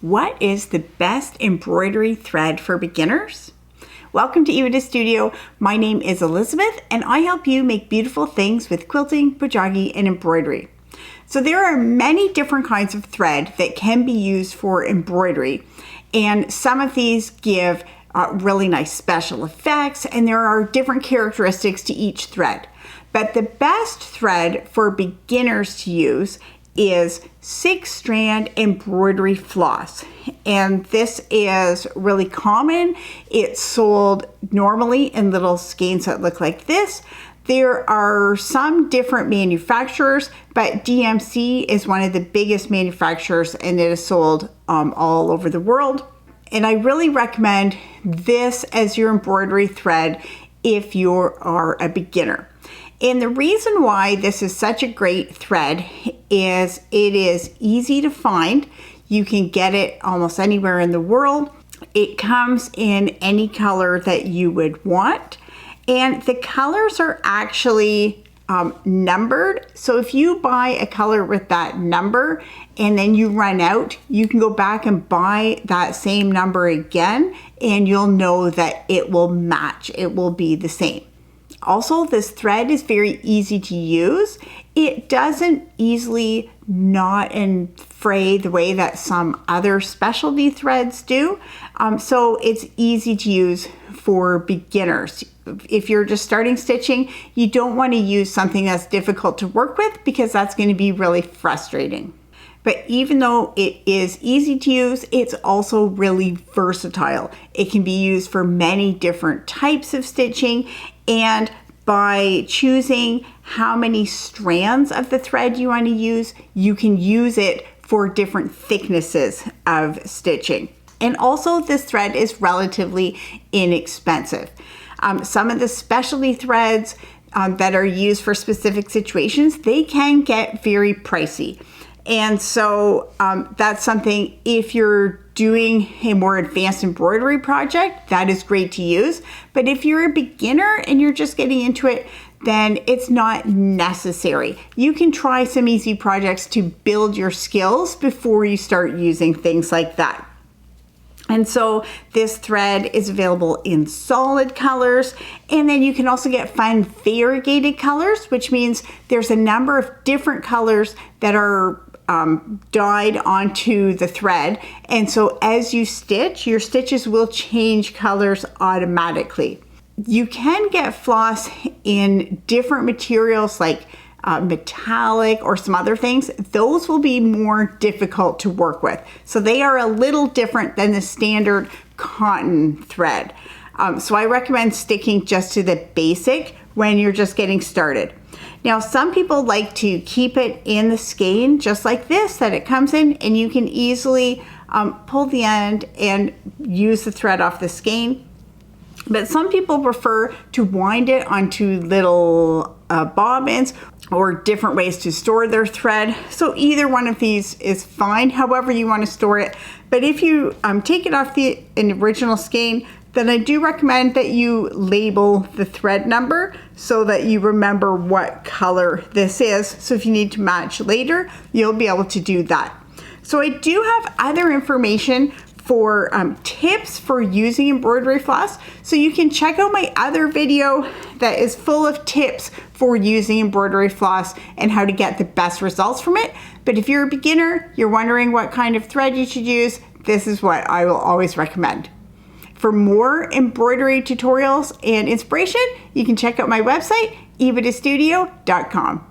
What is the best embroidery thread for beginners? Welcome to Epida Studio. My name is Elizabeth and I help you make beautiful things with quilting, bojagi, and embroidery. So there are many different kinds of thread that can be used for embroidery, and some of these give really nice special effects, and there are different characteristics to each thread. But the best thread for beginners to use is 6-strand embroidery floss, and this is really common. It's sold normally in little skeins that look like this. There are some different manufacturers, but DMC is one of the biggest manufacturers, and it is sold all over the world. And I really recommend this as your embroidery thread if you are a beginner. And the reason why this is such a great thread is it is easy to find. You can get it almost anywhere in the world. It comes in any color that you would want. And the colors are actually numbered. So if you buy a color with that number and then you run out, you can go back and buy that same number again, and you'll know that it will match. It will be the same. Also, this thread is very easy to use. It doesn't easily knot and fray the way that some other specialty threads do. So it's easy to use for beginners. If you're just starting stitching, you don't want to use something that's difficult to work with because that's going to be really frustrating. But even though it is easy to use, it's also really versatile. It can be used for many different types of stitching, and by choosing how many strands of the thread you want to use, you can use it for different thicknesses of stitching. And also, this thread is relatively inexpensive. Some of the specialty threads that are used for specific situations, they can get very pricey. And so that's something, if you're doing a more advanced embroidery project, that is great to use. But if you're a beginner and you're just getting into it, then it's not necessary. You can try some easy projects to build your skills before you start using things like that. And so this thread is available in solid colors, and then you can also get fun variegated colors, which means there's a number of different colors that are dyed onto the thread. And so as you stitch, your stitches will change colors automatically. You can get floss in different materials like metallic or some other things. Those will be more difficult to work with. So they are a little different than the standard cotton thread. So I recommend sticking just to the basic when you're just getting started. Now, some people like to keep it in the skein just like this that it comes in, and you can easily pull the end and use the thread off the skein. But some people prefer to wind it onto little bobbins or different ways to store their thread. So either one of these is fine, however you want to store it. But if you take it off the original skein, then I do recommend that you label the thread number so that you remember what color this is. So if you need to match later, you'll be able to do that. So I do have other information for tips for using embroidery floss. So you can check out my other video that is full of tips for using embroidery floss and how to get the best results from it. But if you're a beginner, you're wondering what kind of thread you should use, this is what I will always recommend. For more embroidery tutorials and inspiration, you can check out my website, epidastudio.com.